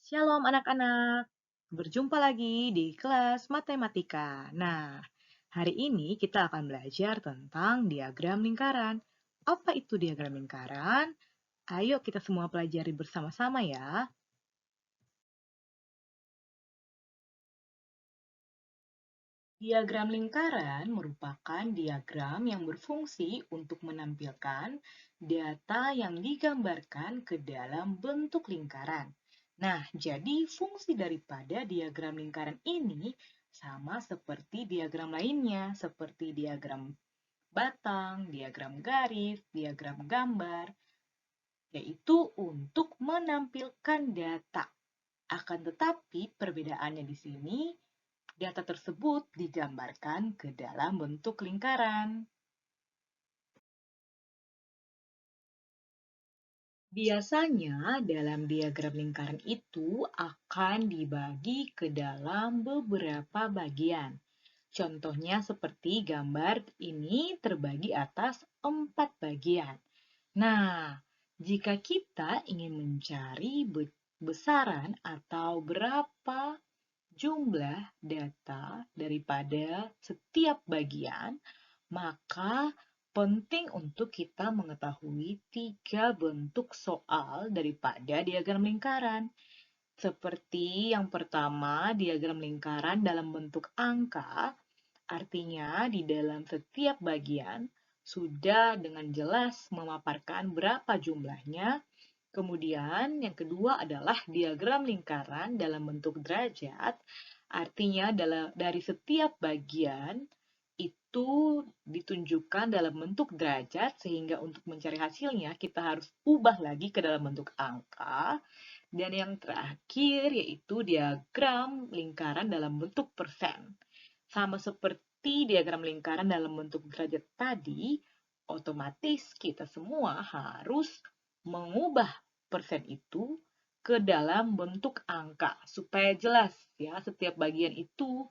Shalom anak-anak, berjumpa lagi di kelas matematika. Nah, hari ini kita akan belajar tentang diagram lingkaran. Apa itu diagram lingkaran? Ayo kita semua pelajari bersama-sama ya. Diagram lingkaran merupakan diagram yang berfungsi untuk menampilkan data yang digambarkan ke dalam bentuk lingkaran. Nah, jadi fungsi daripada diagram lingkaran ini sama seperti diagram lainnya, seperti diagram batang, diagram garis, diagram gambar, yaitu untuk menampilkan data. Akan tetapi perbedaannya di sini, data tersebut digambarkan ke dalam bentuk lingkaran. Biasanya dalam diagram lingkaran itu akan dibagi ke dalam beberapa bagian. Contohnya seperti gambar ini terbagi atas 4 bagian. Nah, jika kita ingin mencari besaran atau berapa jumlah data daripada setiap bagian, maka penting untuk kita mengetahui 3 bentuk soal daripada diagram lingkaran. Seperti yang pertama, diagram lingkaran dalam bentuk angka, artinya di dalam setiap bagian sudah dengan jelas memaparkan berapa jumlahnya. Kemudian yang kedua adalah diagram lingkaran dalam bentuk derajat, artinya dari setiap bagian itu ditunjukkan dalam bentuk derajat, sehingga untuk mencari hasilnya kita harus ubah lagi ke dalam bentuk angka. Dan yang terakhir yaitu diagram lingkaran dalam bentuk persen. Sama seperti diagram lingkaran dalam bentuk derajat tadi, otomatis kita semua harus mengubah persen itu ke dalam bentuk angka supaya jelas ya setiap bagian itu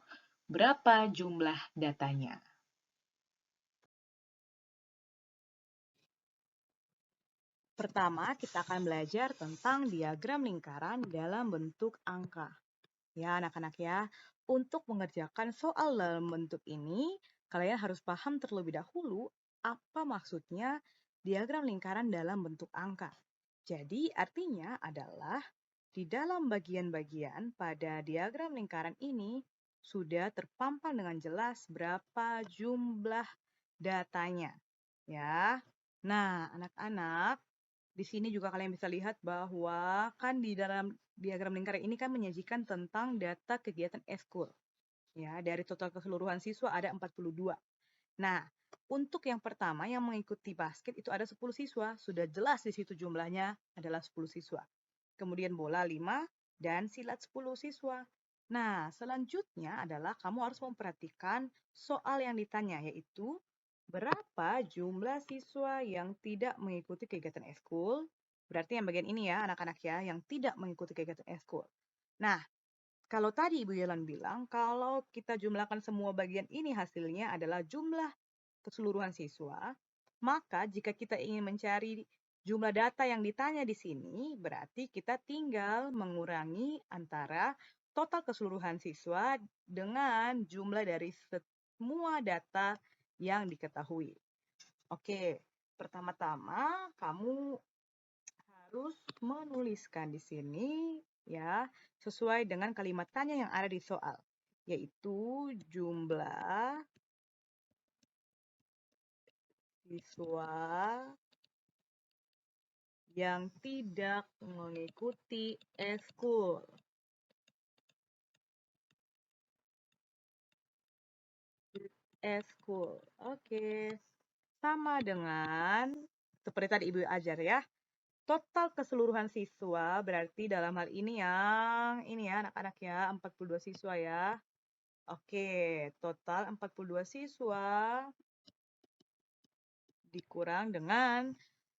berapa jumlah datanya. Pertama, kita akan belajar tentang diagram lingkaran dalam bentuk angka. Ya, anak-anak ya. Untuk mengerjakan soal dalam bentuk ini, kalian harus paham terlebih dahulu apa maksudnya diagram lingkaran dalam bentuk angka. Jadi, artinya adalah di dalam bagian-bagian pada diagram lingkaran ini sudah terpampang dengan jelas berapa jumlah datanya. Ya. Nah, anak-anak, di sini juga kalian bisa lihat bahwa kan di dalam diagram lingkaran ini kan menyajikan tentang data kegiatan eskul. Ya, dari total keseluruhan siswa ada 42. Nah, untuk yang pertama yang mengikuti basket itu ada 10 siswa. Sudah jelas di situ jumlahnya adalah 10 siswa. Kemudian bola 5 dan silat 10 siswa. Nah, selanjutnya adalah kamu harus memperhatikan soal yang ditanya, yaitu berapa jumlah siswa yang tidak mengikuti kegiatan eskul. Berarti yang bagian ini ya, anak-anak ya, yang tidak mengikuti kegiatan eskul. Nah, kalau tadi Ibu Yolan bilang, kalau kita jumlahkan semua bagian ini hasilnya adalah jumlah keseluruhan siswa, maka jika kita ingin mencari jumlah data yang ditanya di sini, berarti kita tinggal mengurangi antara total keseluruhan siswa dengan jumlah dari semua data yang diketahui. Oke, pertama-tama kamu harus menuliskan di sini ya sesuai dengan kalimat tanya yang ada di soal, yaitu jumlah siswa yang tidak mengikuti eskul. Oke. Sama dengan seperti tadi Ibu ajar ya. Total keseluruhan siswa berarti dalam hal ini yang ini ya anak-anak ya 42 siswa ya. Oke, total 42 siswa dikurang dengan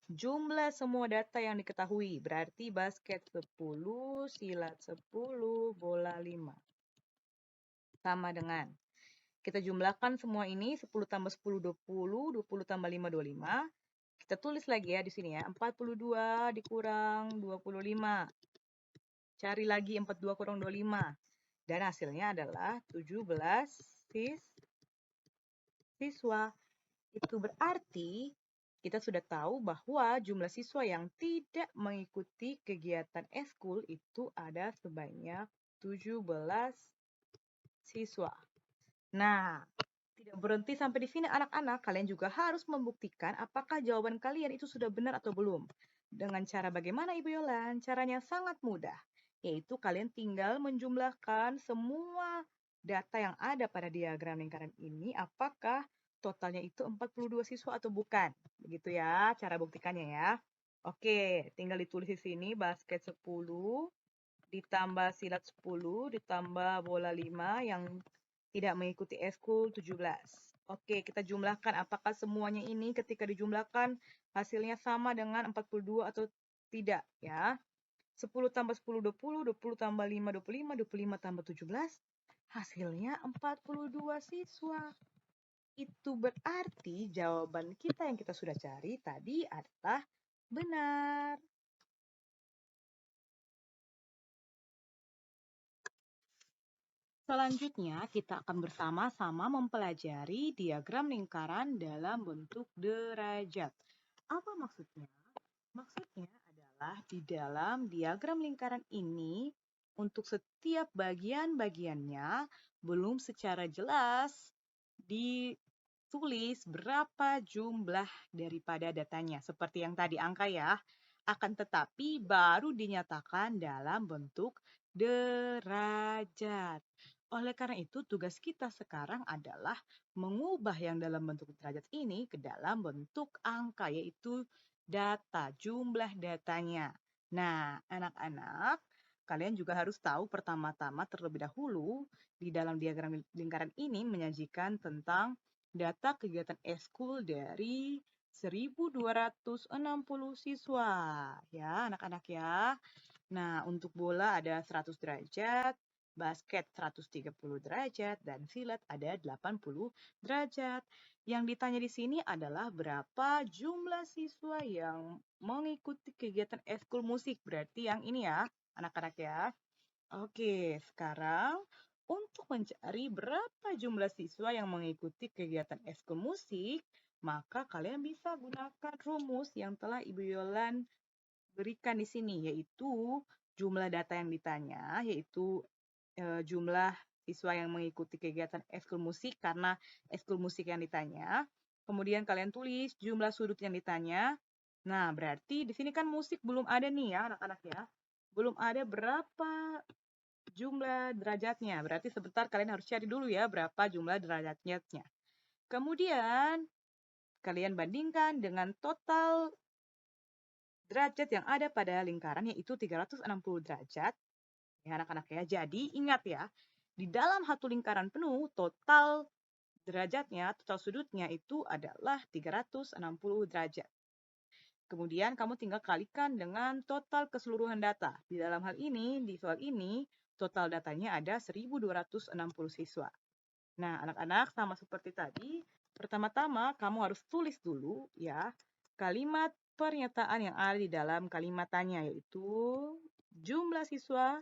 jumlah semua data yang diketahui. Berarti basket 10, silat 10, bola 5. Sama dengan kita jumlahkan semua ini 10 tambah 10 20, 20 tambah 5 25. Kita tulis lagi ya di sini ya. 42 dikurang 25. Cari lagi 42 kurang 25. Dan hasilnya adalah 17 siswa. Itu berarti kita sudah tahu bahwa jumlah siswa yang tidak mengikuti kegiatan eskul itu ada sebanyak 17 siswa. Nah, tidak berhenti sampai di sini anak-anak, kalian juga harus membuktikan apakah jawaban kalian itu sudah benar atau belum. Dengan cara bagaimana Ibu Yolan? Caranya sangat mudah, yaitu kalian tinggal menjumlahkan semua data yang ada pada diagram lingkaran ini, apakah totalnya itu 42 siswa atau bukan. Begitu ya, cara buktikannya ya. Oke, tinggal ditulis di sini basket 10, ditambah silat 10, ditambah bola 5 yang tidak mengikuti eskul 17. Oke, kita jumlahkan apakah semuanya ini ketika dijumlahkan hasilnya sama dengan 42 atau tidak ya. 10 tambah 10, 20, 20 tambah 5, 25, 25 tambah 17, hasilnya 42 siswa. Itu berarti jawaban kita yang kita sudah cari tadi adalah benar. Selanjutnya, kita akan bersama-sama mempelajari diagram lingkaran dalam bentuk derajat. Apa maksudnya? Maksudnya adalah di dalam diagram lingkaran ini, untuk setiap bagian-bagiannya belum secara jelas ditulis berapa jumlah daripada datanya. Seperti yang tadi angka ya. Akan tetapi baru dinyatakan dalam bentuk derajat. Oleh karena itu, tugas kita sekarang adalah mengubah yang dalam bentuk derajat ini ke dalam bentuk angka, yaitu data, jumlah datanya. Nah, anak-anak, kalian juga harus tahu pertama-tama terlebih dahulu di dalam diagram lingkaran ini menyajikan tentang data kegiatan eskul dari 1.260 siswa. Ya, anak-anak ya. Nah, untuk bola ada 100 derajat, basket 130 derajat, dan silat ada 80 derajat. Yang ditanya di sini adalah berapa jumlah siswa yang mengikuti kegiatan eskul musik. Berarti yang ini ya, anak-anak ya. Oke, sekarang untuk mencari berapa jumlah siswa yang mengikuti kegiatan eskul musik, maka kalian bisa gunakan rumus yang telah Ibu Yolan berikan di sini, yaitu jumlah data yang ditanya, yaitu jumlah siswa yang mengikuti kegiatan eskul musik karena eskul musik yang ditanya. Kemudian kalian tulis jumlah sudut yang ditanya. Nah, berarti di sini kan musik belum ada nih ya, anak-anak ya. Belum ada berapa jumlah derajatnya. Berarti sebentar kalian harus cari dulu ya berapa jumlah derajatnya. Kemudian kalian bandingkan dengan total derajat yang ada pada lingkaran, yaitu 360 derajat. Ya, anak-anak ya. Jadi ingat ya, di dalam satu lingkaran penuh, total derajatnya, total sudutnya itu adalah 360 derajat. Kemudian kamu tinggal kalikan dengan total keseluruhan data. Di dalam hal ini, di soal ini, total datanya ada 1.260 siswa. Nah, anak-anak sama seperti tadi, pertama-tama kamu harus tulis dulu ya kalimat pernyataan yang ada di dalam kalimat tanya, yaitu jumlah siswa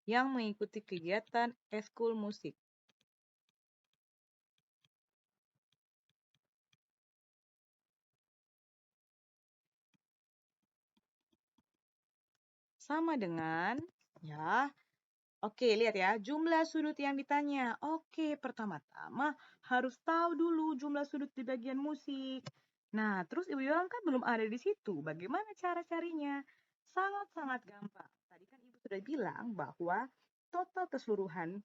yang mengikuti kegiatan eskul musik. Sama dengan, ya, oke, lihat ya, jumlah sudut yang ditanya. Oke, pertama-tama harus tahu dulu jumlah sudut di bagian musik. Nah, terus Ibu Yolang kan belum ada di situ. Bagaimana cara carinya? Sangat-sangat gampang. Tadi kan Ibu sudah bilang bahwa total keseluruhan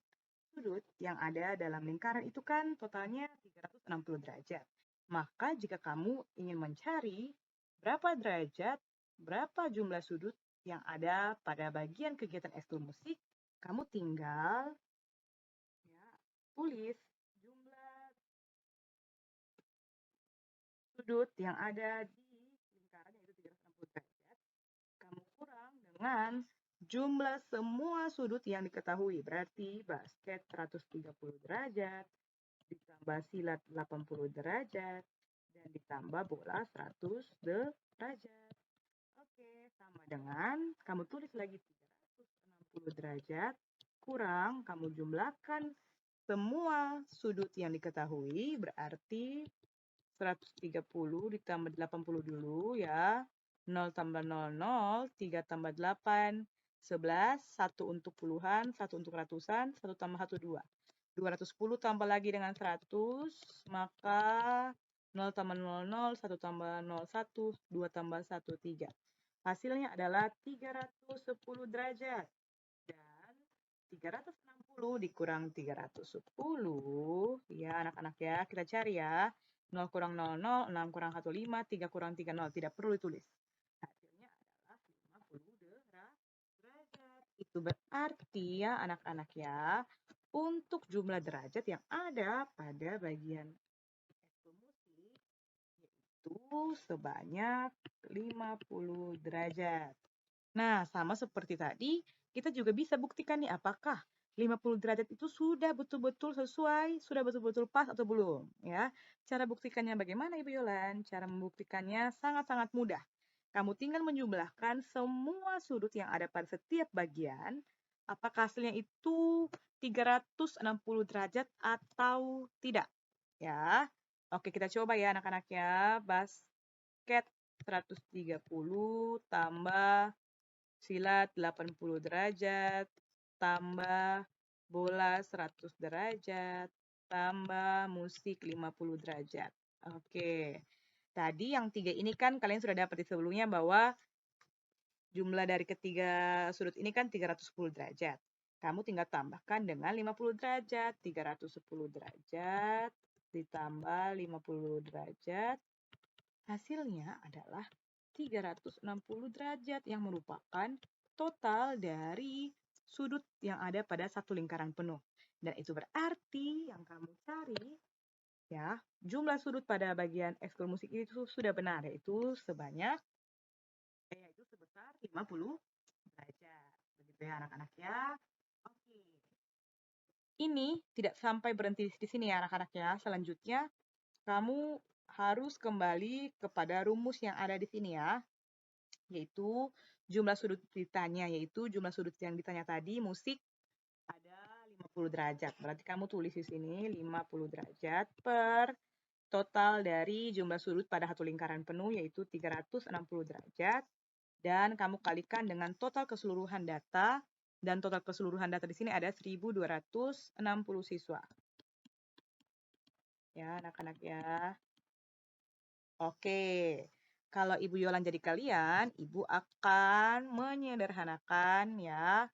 sudut yang ada dalam lingkaran itu kan totalnya 360 derajat. Maka jika kamu ingin mencari berapa derajat, berapa jumlah sudut yang ada pada bagian kegiatan ekskul musik, kamu tinggal ya, tulis jumlah sudut yang ada di lingkaran yaitu 360 derajat, kamu kurang dengan jumlah semua sudut yang diketahui. Berarti basket 130 derajat, ditambah silat 80 derajat, dan ditambah bola 100 derajat. Oke, sama dengan kamu tulis lagi 360 derajat kurang kamu jumlahkan semua sudut yang diketahui, berarti 130 ditambah 80 dulu ya. 0 tambah 0, 0, 3 tambah 8, 11, 1 untuk puluhan, 1 untuk ratusan, 1 tambah 1, 2. 210 tambah lagi dengan 100, maka 0 tambah 0, 0, 1 tambah 0, 1, 2 tambah 1, 3. Hasilnya adalah 310 derajat. Dan 360 dikurang 310, ya anak-anak ya, kita cari ya. 0 kurang 0, 0, 6 kurang 1, 5, 3 kurang 3, 0. Tidak perlu ditulis. Hasilnya adalah 50 derajat. Itu berarti ya anak-anak ya, untuk jumlah derajat yang ada pada bagian ekskul musik, yaitu sebanyak 50 derajat. Nah, sama seperti tadi, kita juga bisa buktikan nih apakah 50 derajat itu sudah betul-betul sesuai, sudah betul-betul pas atau belum, ya. Cara buktikannya bagaimana, Ibu Yolan? Cara membuktikannya sangat-sangat mudah. Kamu tinggal menjumlahkan semua sudut yang ada pada setiap bagian, apakah hasilnya itu 360 derajat atau tidak, ya. Oke, kita coba ya anak-anak ya. Basket 130 tambah silat 80 derajat, tambah bola 100 derajat, tambah musik 50 derajat. Oke. Tadi yang 3 ini kan kalian sudah dapat di sebelumnya bahwa jumlah dari ketiga sudut ini kan 310 derajat. Kamu tinggal tambahkan dengan 50 derajat. 310 derajat ditambah 50 derajat. Hasilnya adalah 360 derajat yang merupakan total dari sudut yang ada pada satu lingkaran penuh. Dan itu berarti yang kamu cari ya, jumlah sudut pada bagian ekskul musik itu sudah benar, yaitu sebesar 50 derajat. Begitu ya anak-anak ya. Oke. Ini tidak sampai berhenti di sini ya anak-anak ya. Selanjutnya kamu harus kembali kepada rumus yang ada di sini ya, yaitu jumlah sudut ditanya, yaitu jumlah sudut yang ditanya tadi musik ada 50 derajat. Berarti kamu tulis di sini 50 derajat per total dari jumlah sudut pada satu lingkaran penuh, yaitu 360 derajat. Dan kamu kalikan dengan total keseluruhan data, dan total keseluruhan data di sini ada 1.260 siswa. Ya, anak-anak ya. Oke, kalau Ibu Yolan jadi kalian, Ibu akan menyederhanakan ya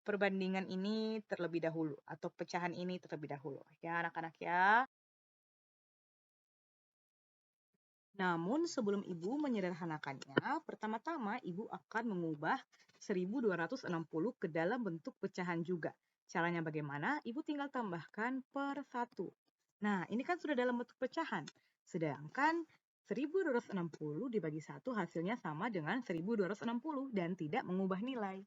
perbandingan ini terlebih dahulu atau pecahan ini terlebih dahulu. Ya, anak-anak ya. Namun sebelum Ibu menyederhanakannya, pertama-tama Ibu akan mengubah 1260 ke dalam bentuk pecahan juga. Caranya bagaimana? Ibu tinggal tambahkan per 1. Nah, ini kan sudah dalam bentuk pecahan. Sedangkan 1260 dibagi 1 hasilnya sama dengan 1260 dan tidak mengubah nilai.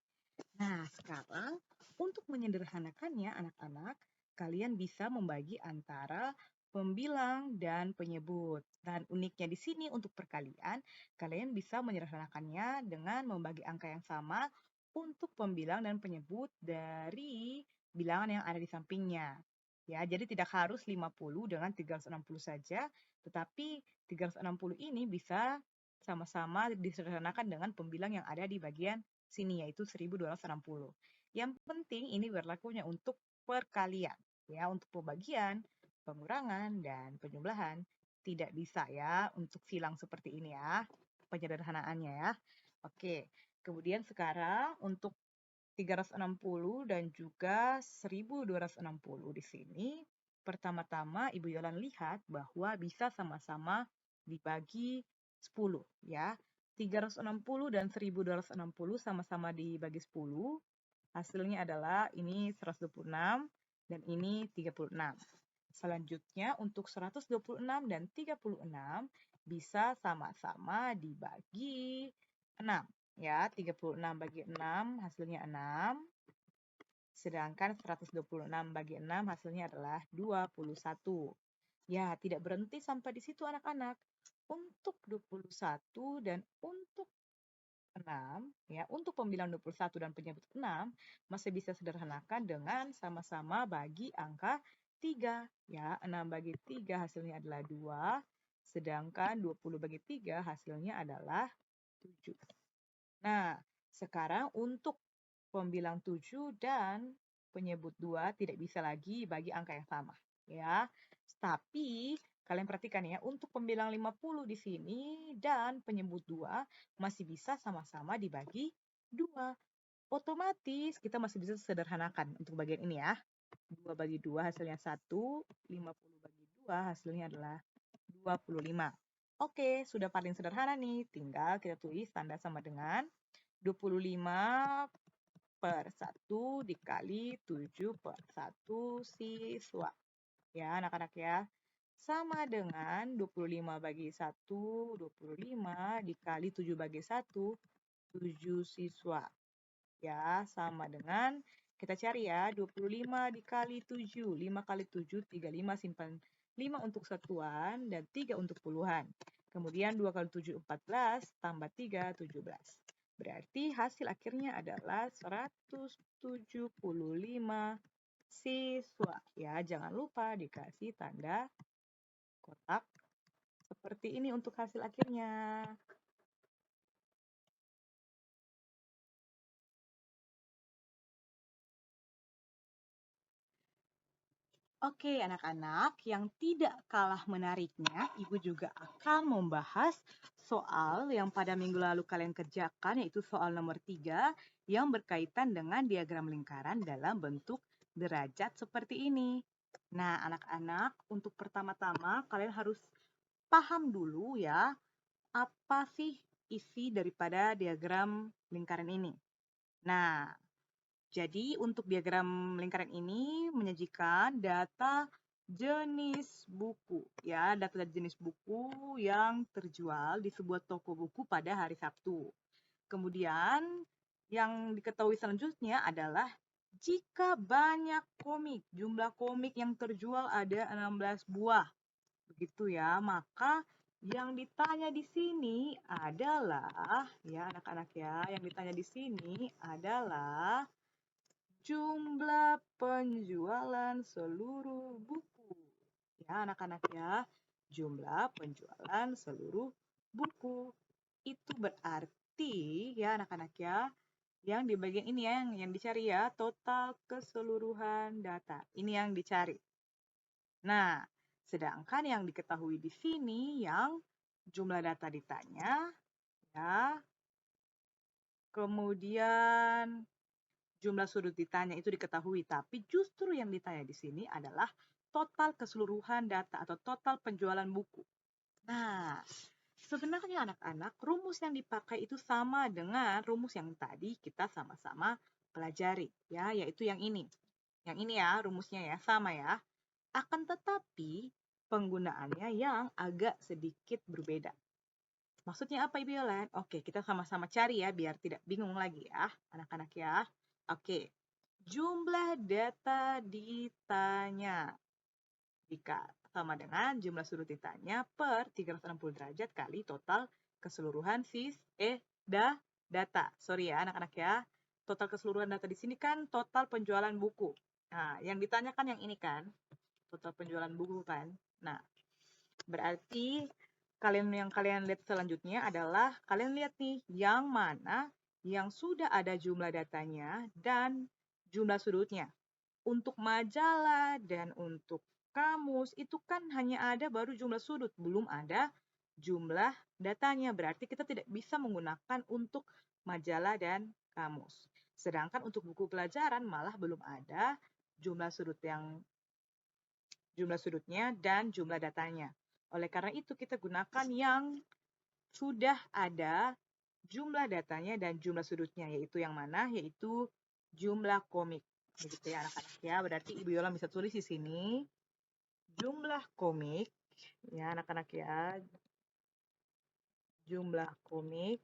Nah, sekarang untuk menyederhanakannya anak-anak, kalian bisa membagi antara pembilang dan penyebut. Dan uniknya di sini untuk perkalian, kalian bisa menyederhanakannya dengan membagi angka yang sama untuk pembilang dan penyebut dari bilangan yang ada di sampingnya. Ya, jadi tidak harus 50 dengan 360 saja, tetapi 360 ini bisa sama-sama disederhanakan dengan pembilang yang ada di bagian sini, yaitu 1260. Yang penting ini berlakunya untuk perkalian, ya, untuk pembagian, pengurangan, dan penjumlahan. Tidak bisa ya untuk silang seperti ini ya, penyederhanaannya ya. Oke, kemudian sekarang untuk 360 dan juga 1260 di sini, pertama-tama Ibu Yolan lihat bahwa bisa sama-sama dibagi 10 ya. 360 dan 1260 sama-sama dibagi 10, hasilnya adalah ini 126 dan ini 36. Selanjutnya untuk 126 dan 36 bisa sama-sama dibagi 6. Ya, 36 bagi 6 hasilnya 6. Sedangkan 126 bagi 6 hasilnya adalah 21. Ya, tidak berhenti sampai di situ anak-anak. Untuk 21 dan untuk 6, ya, untuk pembilang 21 dan penyebut 6 masih bisa sederhanakan dengan sama-sama bagi angka 3. Ya, 6 bagi 3 hasilnya adalah 2, sedangkan 20 bagi 3 hasilnya adalah 7. Nah, sekarang untuk pembilang 7 dan penyebut 2 tidak bisa lagi bagi angka yang sama, ya. Tapi kalian perhatikan ya, untuk pembilang 50 di sini dan penyebut 2 masih bisa sama-sama dibagi 2. Otomatis kita masih bisa sederhanakan untuk bagian ini ya. 2 bagi 2 hasilnya 1, 50 bagi 2 hasilnya adalah 25. Oke, sudah paling sederhana nih. Tinggal kita tulis tanda sama dengan 25 per 1 dikali 7 per 1 siswa. Ya, anak-anak ya. Sama dengan 25 bagi 1, 25 dikali 7 bagi 1, 7 siswa. Ya, sama dengan, kita cari ya, 25 dikali 7. 5 kali 7, 35, simpan 5 untuk satuan dan 3 untuk puluhan. Kemudian 2 kali 7, 14, tambah 3, 17. Berarti hasil akhirnya adalah 175 siswa. Ya, jangan lupa dikasih tanda kotak seperti ini untuk hasil akhirnya. Oke, anak-anak, yang tidak kalah menariknya, Ibu juga akan membahas soal yang pada minggu lalu kalian kerjakan, yaitu soal nomor 3, yang berkaitan dengan diagram lingkaran dalam bentuk derajat seperti ini. Nah, anak-anak, untuk pertama-tama kalian harus paham dulu ya, apa sih isi daripada diagram lingkaran ini. Nah, jadi untuk diagram lingkaran ini menyajikan data jenis buku, ya, data jenis buku yang terjual di sebuah toko buku pada hari Sabtu. Kemudian yang diketahui selanjutnya adalah jika banyak komik, jumlah komik yang terjual ada 16 buah. Begitu ya, maka yang ditanya di sini adalah, ya anak-anak ya, yang ditanya di sini adalah jumlah penjualan seluruh buku. Ya, anak-anak ya, jumlah penjualan seluruh buku. Itu berarti ya anak-anak ya, yang di bagian ini ya, yang dicari ya, total keseluruhan data. Ini yang dicari. Nah, sedangkan yang diketahui di sini yang jumlah data ditanya, ya, kemudian jumlah sudut ditanya itu diketahui, tapi justru yang ditanya di sini adalah total keseluruhan data atau total penjualan buku. Nah, sebenarnya anak-anak, rumus yang dipakai itu sama dengan rumus yang tadi kita sama-sama pelajari, ya, yaitu yang ini. Yang ini ya, rumusnya ya, sama ya. Akan tetapi, penggunaannya yang agak sedikit berbeda. Maksudnya apa, Ibu Yolan? Oke, kita sama-sama cari ya, biar tidak bingung lagi ya, anak-anak ya. Oke, jumlah data ditanya sama dengan jumlah sudut ditanya per 360 derajat kali total keseluruhan data. Sorry ya anak-anak ya. Total keseluruhan data di sini kan total penjualan buku. Nah, yang ditanyakan yang ini kan, total penjualan buku kan. Nah, berarti yang kalian lihat selanjutnya adalah kalian lihat nih yang mana yang sudah ada jumlah datanya dan jumlah sudutnya. Untuk majalah dan untuk kamus itu kan hanya ada baru jumlah sudut, belum ada jumlah datanya. Berarti kita tidak bisa menggunakan untuk majalah dan kamus. Sedangkan untuk buku pelajaran malah belum ada jumlah sudutnya dan jumlah datanya. Oleh karena itu kita gunakan yang sudah ada jumlah datanya dan jumlah sudutnya, yaitu yang mana? Yaitu jumlah komik. Begitu ya anak-anak ya. Berarti Ibu Yola bisa tulis di sini jumlah komik ya anak-anak ya. Jumlah komik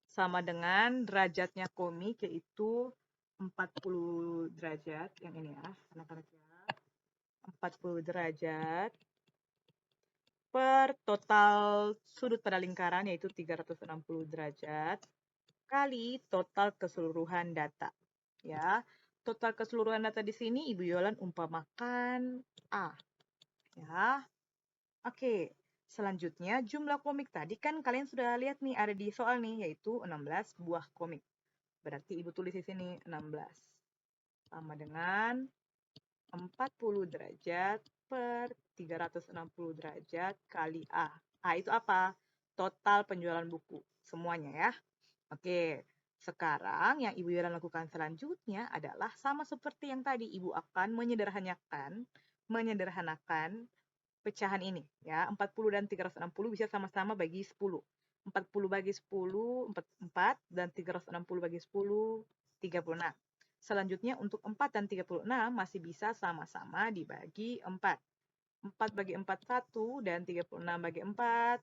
sama dengan derajatnya komik, yaitu 40 derajat. Yang ini ya anak-anak ya. 40 derajat per total sudut pada lingkaran yaitu 360 derajat kali total keseluruhan data. Ya, total keseluruhan data di sini Ibu Yolan umpamakan A. Ya, oke. Selanjutnya jumlah komik tadi kan kalian sudah lihat nih ada di soal nih yaitu 16 buah komik. Berarti Ibu tulis di sini 16 sama dengan 40 derajat per 360 derajat kali A. A itu apa? Total penjualan buku. Semuanya ya. Oke, sekarang yang Ibu Yola lakukan selanjutnya adalah sama seperti yang tadi. Ibu akan menyederhanakan pecahan ini. Ya, 40 dan 360 bisa sama-sama bagi 10. 40 bagi 10, 4, dan 360 bagi 10, 36. Selanjutnya untuk 4 dan 36 masih bisa sama-sama dibagi 4. 4 bagi 4, 1, dan 36 bagi 4,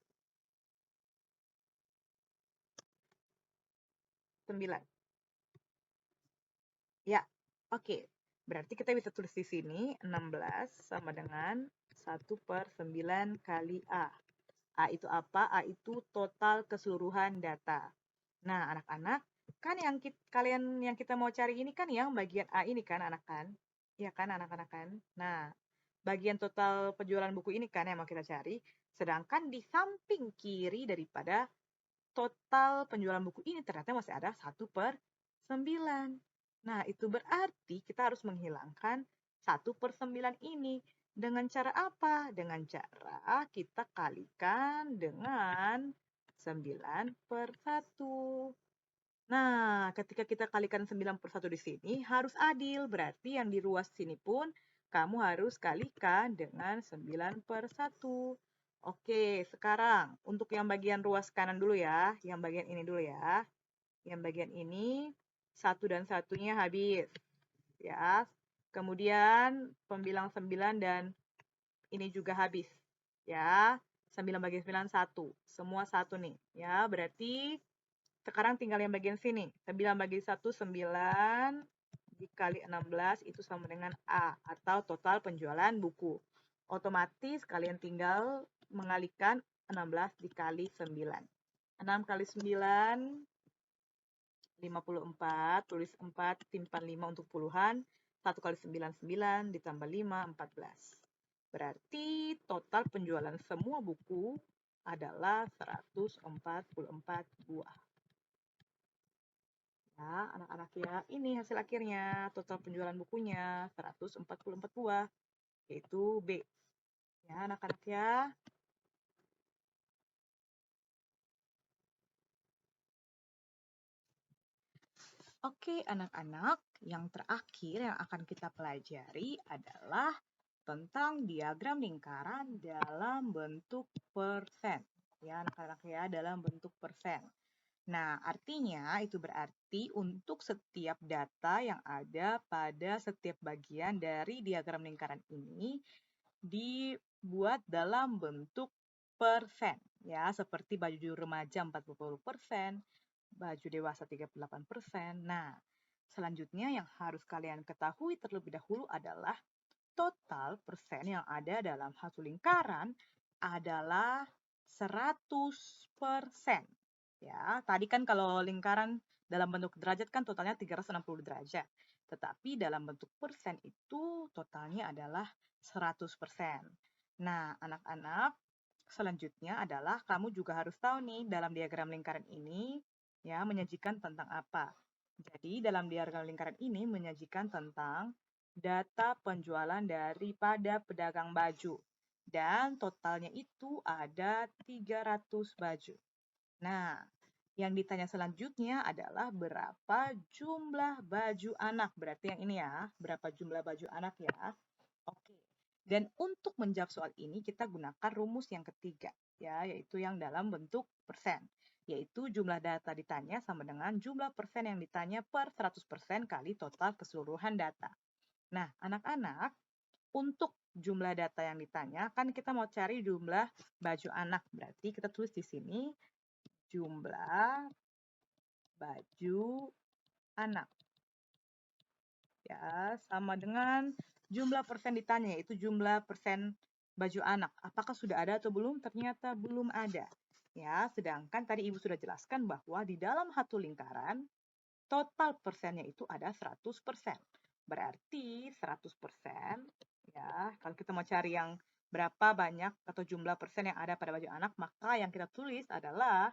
9. Ya, oke. Berarti kita bisa tulis di sini 16 sama dengan 1 per 9 kali A. A itu apa? A itu total keseluruhan data. Nah, anak-anak, kan yang kita mau cari ini kan yang bagian A ini kan, anak kan? Iya kan, anak-anak kan? Nah, bagian total penjualan buku ini kan yang mau kita cari. Sedangkan di samping kiri daripada total penjualan buku ini ternyata masih ada 1 per 9. Nah, itu berarti kita harus menghilangkan 1 per 9 ini. Dengan cara apa? Dengan cara kita kalikan dengan 9 per 1. Nah, ketika kita kalikan 9 per 1 di sini harus adil. Berarti yang di ruas sini pun kamu harus kalikan dengan 9 per 1. Oke, sekarang untuk yang bagian ruas kanan dulu ya. Yang bagian ini dulu ya. Yang bagian ini, 1 dan satunya habis. Ya. Kemudian pembilang 9 dan ini juga habis. Ya. 9 bagi 9, 1. Semua 1 nih. Ya, berarti sekarang tinggal yang bagian sini. 9 bagi 1, 9 dikali 16 itu sama dengan A atau total penjualan buku. Otomatis kalian tinggal mengalihkan 16 dikali 9. 6 kali 9, 54. Tulis 4, simpan 5 untuk puluhan. 1 kali 9, 9, ditambah 5, 14. Berarti total penjualan semua buku adalah 144 buah. Ya, anak-anak ya, ini hasil akhirnya. Total penjualan bukunya 144 buah, yaitu B. Ya, anak-anak ya. Oke, anak-anak, yang terakhir yang akan kita pelajari adalah tentang diagram lingkaran dalam bentuk persen. Ya, anak-anak ya, dalam bentuk persen. Nah, artinya itu berarti untuk setiap data yang ada pada setiap bagian dari diagram lingkaran ini dibuat dalam bentuk persen. Ya, seperti baju remaja 40%, baju dewasa 38%. Nah, selanjutnya yang harus kalian ketahui terlebih dahulu adalah total persen yang ada dalam satu lingkaran adalah 100%. Ya, tadi kan kalau lingkaran dalam bentuk derajat kan totalnya 360 derajat. Tetapi dalam bentuk persen itu totalnya adalah 100%. Nah, anak-anak, selanjutnya adalah kamu juga harus tahu nih dalam diagram lingkaran ini ya menyajikan tentang apa. Jadi dalam diagram lingkaran ini menyajikan tentang data penjualan daripada pedagang baju. Dan totalnya itu ada 300 baju. Nah, yang ditanya selanjutnya adalah berapa jumlah baju anak. Berarti yang ini ya, berapa jumlah baju anak ya. Oke. Dan untuk menjawab soal ini kita gunakan rumus yang ketiga ya, yaitu yang dalam bentuk persen. Yaitu jumlah data ditanya sama dengan jumlah persen yang ditanya per 100% kali total keseluruhan data. Nah, anak-anak, untuk jumlah data yang ditanya, kan kita mau cari jumlah baju anak. Berarti kita tulis di sini jumlah baju anak. Ya, sama dengan jumlah persen ditanya, yaitu jumlah persen baju anak. Apakah sudah ada atau belum? Ternyata belum ada. Ya, sedangkan tadi Ibu sudah jelaskan bahwa di dalam satu lingkaran, total persennya itu ada 100%. Berarti 100%, ya, kalau kita mau cari yang berapa banyak atau jumlah persen yang ada pada baju anak, maka yang kita tulis adalah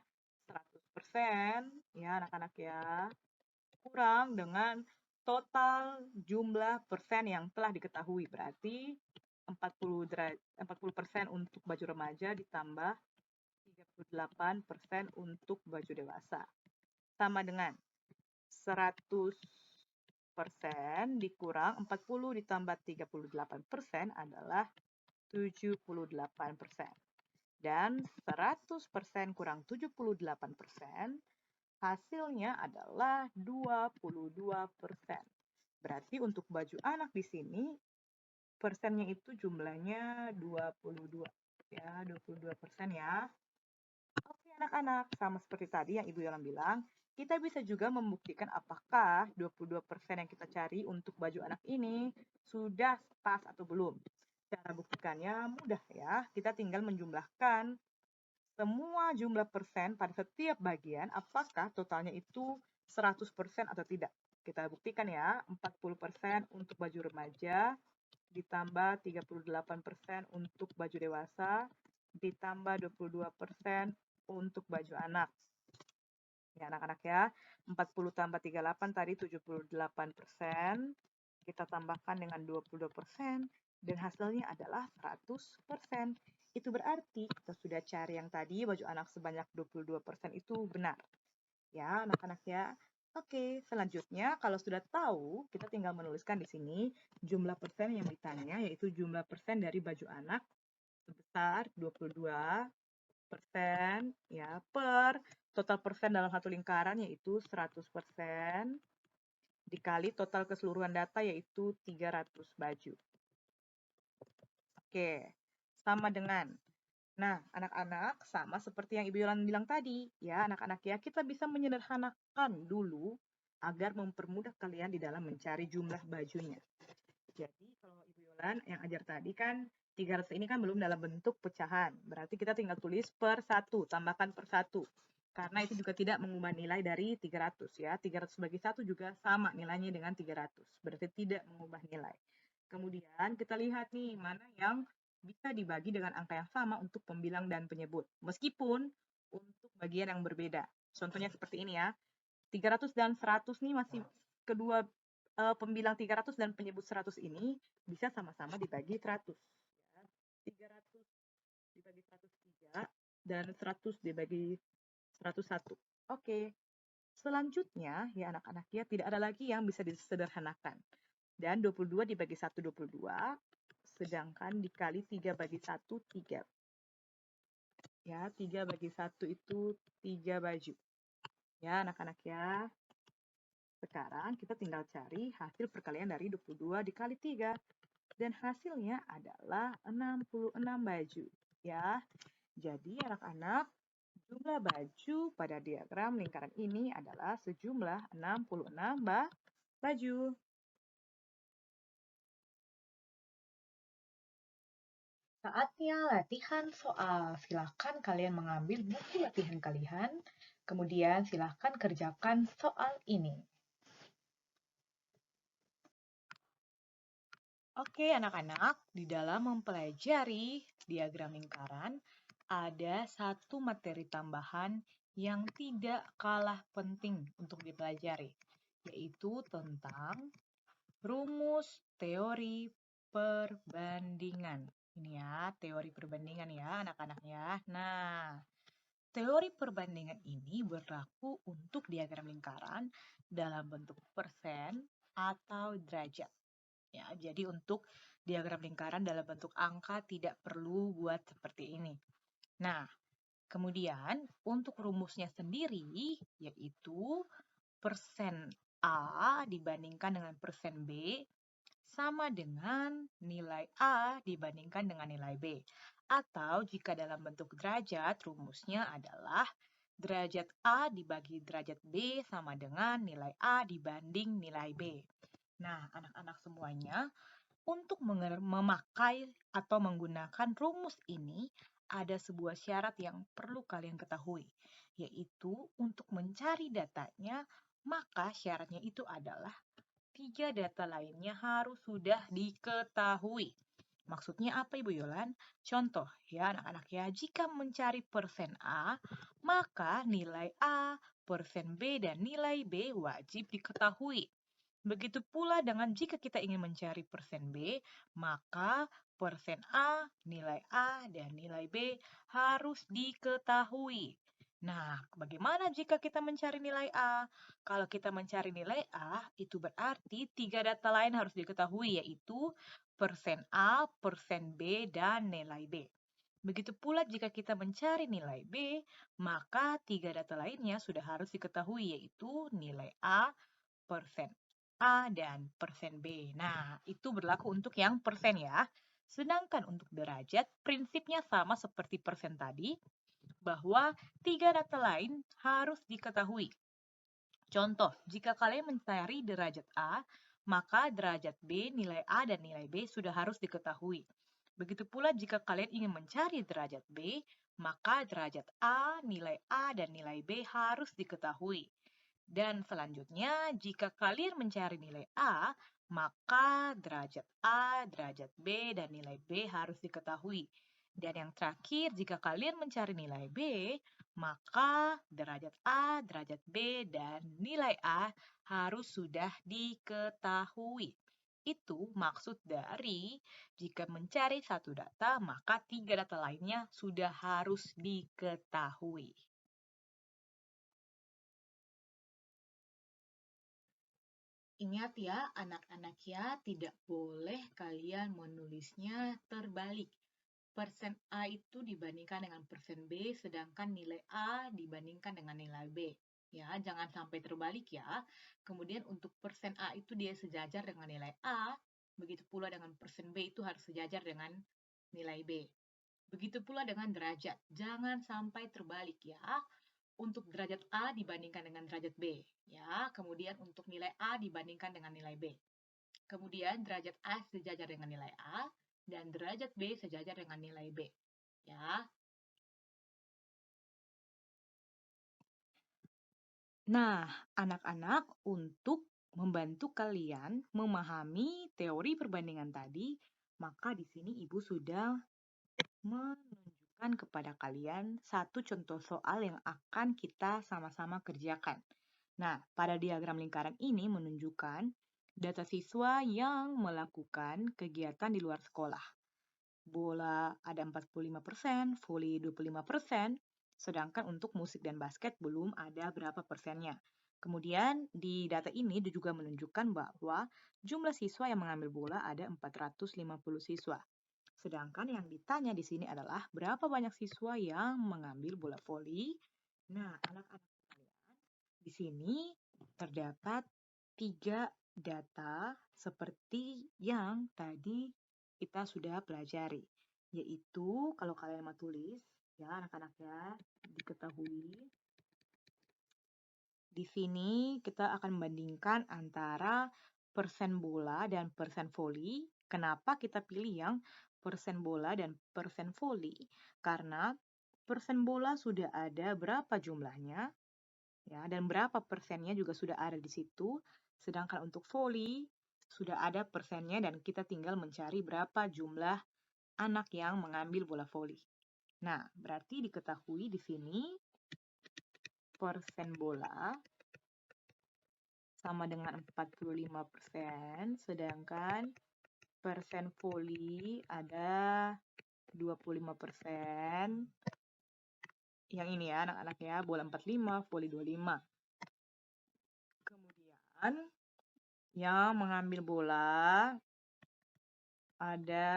100%, ya anak-anak ya, kurang dengan total jumlah persen yang telah diketahui. Berarti 40% untuk baju remaja ditambah 38% untuk baju dewasa. Sama dengan 100% dikurang 40 ditambah 38% adalah 78%. Dan 100% kurang 78%, hasilnya adalah 22%. Berarti untuk baju anak di sini, persennya itu jumlahnya 22. Ya, 22% ya. Oke anak-anak, sama seperti tadi yang Ibu Yola bilang, kita bisa juga membuktikan apakah 22% yang kita cari untuk baju anak ini sudah pas atau belum. Cara buktikannya mudah ya, kita tinggal menjumlahkan semua jumlah persen pada setiap bagian, apakah totalnya itu 100% atau tidak. Kita buktikan ya, 40% untuk baju remaja, ditambah 38% untuk baju dewasa, ditambah 22% untuk baju anak. Ya anak-anak ya, 40 tambah 38 tadi 78%, kita tambahkan dengan 22%, dan hasilnya adalah 100%. Itu berarti kita sudah cari yang tadi baju anak sebanyak 22% itu benar. Ya anak-anak ya. Oke, selanjutnya kalau sudah tahu, kita tinggal menuliskan di sini jumlah persen yang ditanya, yaitu jumlah persen dari baju anak sebesar 22% ya per total persen dalam satu lingkaran yaitu 100% dikali total keseluruhan data yaitu 300 baju. Oke, sama dengan. Nah, anak-anak sama seperti yang Ibu Yolan bilang tadi, ya anak-anak ya, kita bisa menyederhanakan dulu agar mempermudah kalian di dalam mencari jumlah bajunya. Jadi kalau Ibu Yolan yang ajar tadi kan 300 ini kan belum dalam bentuk pecahan. Berarti kita tinggal tulis per 1, tambahkan per 1. Karena itu juga tidak mengubah nilai dari 300 ya. 300 bagi 1 juga sama nilainya dengan 300. Berarti tidak mengubah nilai. Kemudian kita lihat nih mana yang bisa dibagi dengan angka yang sama untuk pembilang dan penyebut. Meskipun untuk bagian yang berbeda. Contohnya seperti ini ya. 300 dan 100 nih masih kedua pembilang 300 dan penyebut 100 ini bisa sama-sama dibagi 100. Ya. 300 dibagi 103 dan 100 dibagi 101. Oke. Selanjutnya, ya anak-anak ya, tidak ada lagi yang bisa disederhanakan. Dan 22 dibagi 1, 22. Sedangkan dikali 3 bagi 1, 3. Ya, 3 bagi 1 itu 3 baju. Ya, anak-anak ya. Sekarang kita tinggal cari hasil perkalian dari 22 dikali 3. Dan hasilnya adalah 66 baju. Ya, jadi anak-anak, jumlah baju pada diagram lingkaran ini adalah sejumlah 66 baju. Saatnya latihan soal. Silakan kalian mengambil buku latihan kalian, kemudian silakan kerjakan soal ini. Oke, anak-anak, di dalam mempelajari diagram lingkaran, ada satu materi tambahan yang tidak kalah penting untuk dipelajari, yaitu tentang rumus teori perbandingan. Ini ya, teori perbandingan ya, anak-anak ya. Nah, teori perbandingan ini berlaku untuk diagram lingkaran dalam bentuk persen atau derajat. Ya, jadi untuk diagram lingkaran dalam bentuk angka tidak perlu buat seperti ini. Nah, kemudian untuk rumusnya sendiri yaitu persen A dibandingkan dengan persen B sama dengan nilai A dibandingkan dengan nilai B. Atau jika dalam bentuk derajat, rumusnya adalah derajat A dibagi derajat B sama dengan nilai A dibanding nilai B. Nah, anak-anak semuanya, Untuk memakai atau menggunakan rumus ini, ada sebuah syarat yang perlu kalian ketahui, yaitu untuk mencari datanya, maka syaratnya itu adalah 3 data lainnya harus sudah diketahui. Maksudnya apa Ibu Yolan? Contoh ya anak-anak ya, jika mencari persen A, maka nilai A, persen B, dan nilai B wajib diketahui. Begitu pula dengan jika kita ingin mencari persen B, maka persen A, nilai A, dan nilai B harus diketahui. Nah, bagaimana jika kita mencari nilai A? Kalau kita mencari nilai A, itu berarti 3 data lain harus diketahui, yaitu persen A, persen B, dan nilai B. Begitu pula jika kita mencari nilai B, maka 3 data lainnya sudah harus diketahui, yaitu nilai A, persen A, dan persen B. Nah, itu berlaku untuk yang persen ya. Sedangkan untuk derajat, prinsipnya sama seperti persen tadi, bahwa 3 data lain harus diketahui. Contoh, jika kalian mencari derajat A, maka derajat B, nilai A, dan nilai B sudah harus diketahui. Begitu pula jika kalian ingin mencari derajat B, maka derajat A, nilai A, dan nilai B harus diketahui. Dan selanjutnya, jika kalian mencari nilai A, maka derajat A, derajat B, dan nilai B harus diketahui. Dan yang terakhir, jika kalian mencari nilai B, maka derajat A, derajat B, dan nilai A harus sudah diketahui. Itu maksud dari jika mencari satu data, maka 3 data lainnya sudah harus diketahui. Ingat ya, anak-anak ya, tidak boleh kalian menulisnya terbalik. Persen A itu dibandingkan dengan persen B, sedangkan nilai A dibandingkan dengan nilai B. Ya, jangan sampai terbalik ya. Kemudian untuk persen A itu dia sejajar dengan nilai A, begitu pula dengan persen B itu harus sejajar dengan nilai B. Begitu pula dengan derajat, jangan sampai terbalik ya. Untuk derajat A dibandingkan dengan derajat B, ya. Kemudian untuk nilai A dibandingkan dengan nilai B. Kemudian derajat A sejajar dengan nilai A dan derajat B sejajar dengan nilai B, ya. Nah, anak-anak, untuk membantu kalian memahami teori perbandingan tadi, maka di sini Ibu sudah menunjukkan kepada kalian satu contoh soal yang akan kita sama-sama kerjakan. Nah, pada diagram lingkaran ini menunjukkan data siswa yang melakukan kegiatan di luar sekolah. Bola ada 45%, voli 25%, sedangkan untuk musik dan basket belum ada berapa persennya. Kemudian di data ini juga menunjukkan bahwa jumlah siswa yang mengambil bola ada 450 siswa. Sedangkan yang ditanya di sini adalah berapa banyak siswa yang mengambil bola voli. Nah, anak-anak sekalian, di sini terdapat 3 data seperti yang tadi kita sudah pelajari. Yaitu, kalau kalian mau tulis, ya anak-anak ya, diketahui. Di sini kita akan membandingkan antara persen bola dan persen voli. Kenapa kita pilih yang persen bola dan persen voli? Karena persen bola sudah ada berapa jumlahnya, ya, dan berapa persennya juga sudah ada di situ. Sedangkan untuk voli sudah ada persennya dan kita tinggal mencari berapa jumlah anak yang mengambil bola voli. Nah, berarti diketahui di sini persen bola sama dengan 45%, sedangkan persen voli ada 25%. Yang ini ya anak-anak ya, bola 45, voli 25. Kemudian yang mengambil bola ada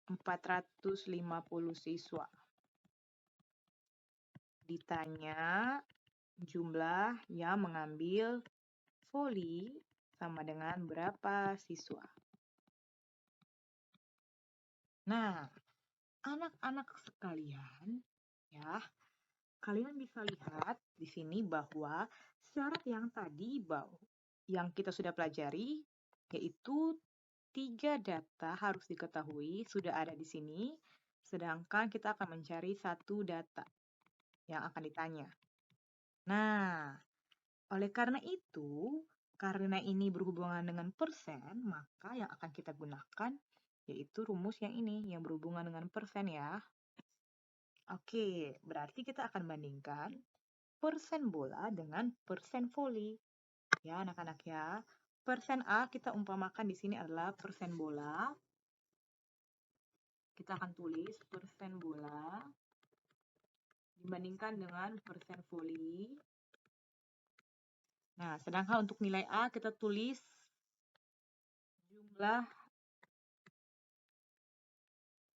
450 siswa. Ditanya jumlah yang mengambil voli sama dengan berapa siswa. Nah, anak-anak sekalian, ya, kalian bisa lihat di sini bahwa syarat yang tadi yang kita sudah pelajari yaitu 3 data harus diketahui sudah ada di sini, sedangkan kita akan mencari 1 data yang akan ditanya. Nah, oleh karena itu, karena ini berhubungan dengan persen, maka yang akan kita gunakan yaitu rumus yang ini, yang berhubungan dengan persen ya. Oke, berarti kita akan bandingkan persen bola dengan persen voli. Ya, anak-anak ya. Persen A kita umpamakan di sini adalah persen bola. Kita akan tulis persen bola dibandingkan dengan persen voli. Nah, sedangkan untuk nilai A kita tulis jumlah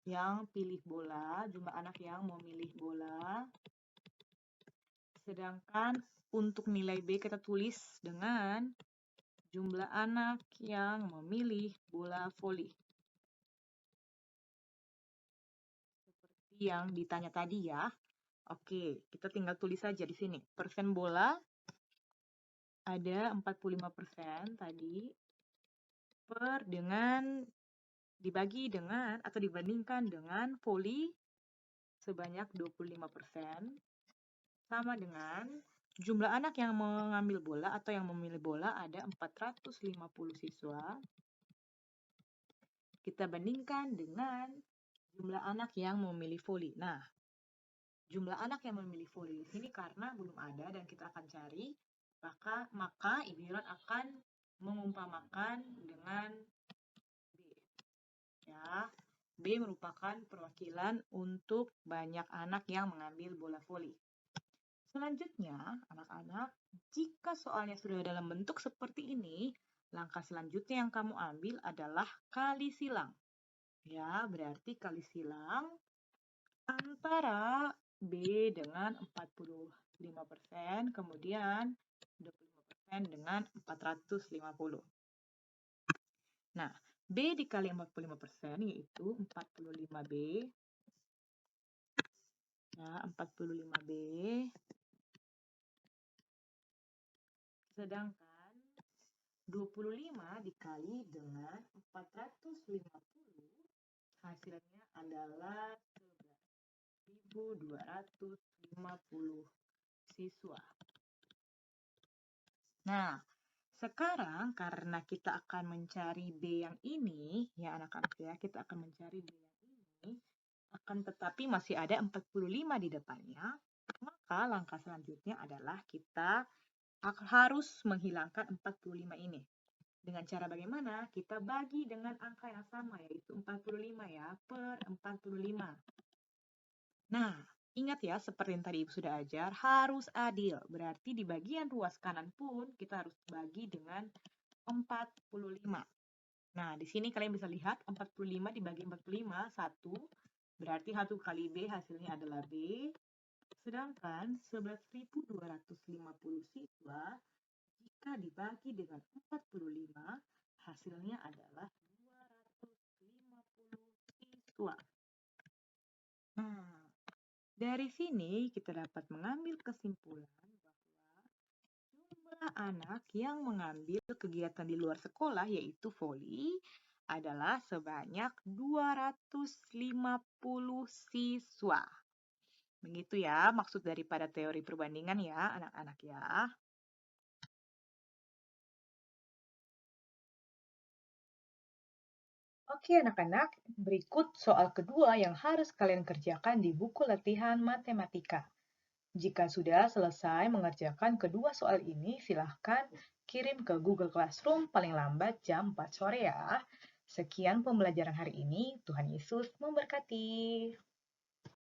yang pilih bola, jumlah anak yang memilih bola. Sedangkan untuk nilai B kita tulis dengan jumlah anak yang memilih bola voli. Seperti yang ditanya tadi ya. Oke, kita tinggal tulis saja di sini. Persen bola ada 45% tadi dibagi dengan atau dibandingkan dengan voli sebanyak 25%. Sama dengan jumlah anak yang mengambil bola atau yang memilih bola ada 450 siswa. Kita bandingkan dengan jumlah anak yang memilih voli. Nah, jumlah anak yang memilih voli di sini karena belum ada dan kita akan cari, maka Ibu Iron akan mengumpamakan dengan B. Ya, B merupakan perwakilan untuk banyak anak yang mengambil bola voli. Selanjutnya, anak-anak, jika soalnya sudah dalam bentuk seperti ini, langkah selanjutnya yang kamu ambil adalah kali silang. Ya, berarti kali silang antara B dengan 45%, kemudian 25% dengan 450. Nah, B dikali 45% yaitu 45B. Ya, 45B. Sedangkan 25 dikali dengan 450 hasilnya adalah 11.250 siswa. Nah, sekarang karena kita akan mencari B yang ini, ya anak-anak ya, kita akan mencari B yang ini, akan tetapi masih ada 45 di depannya, maka langkah selanjutnya adalah kita harus menghilangkan 45 ini. Dengan cara bagaimana? Kita bagi dengan angka yang sama, yaitu 45 ya, per 45. Nah, ingat ya, seperti yang tadi Ibu sudah ajar, harus adil. Berarti di bagian ruas kanan pun kita harus bagi dengan 45. Nah, di sini kalian bisa lihat 45 dibagi 45, 1. Berarti 1 kali B hasilnya adalah B. Sedangkan 11.250 siswa jika dibagi dengan 45, hasilnya adalah 250 siswa. Nah, dari sini kita dapat mengambil kesimpulan bahwa jumlah anak yang mengambil kegiatan di luar sekolah yaitu voli adalah sebanyak 250 siswa. Begitu ya maksud daripada teori perbandingan ya anak-anak ya. Oke anak-anak, berikut soal kedua yang harus kalian kerjakan di buku latihan matematika. Jika sudah selesai mengerjakan kedua soal ini, silahkan kirim ke Google Classroom paling lambat jam 4 sore ya. Sekian pembelajaran hari ini, Tuhan Yesus memberkati.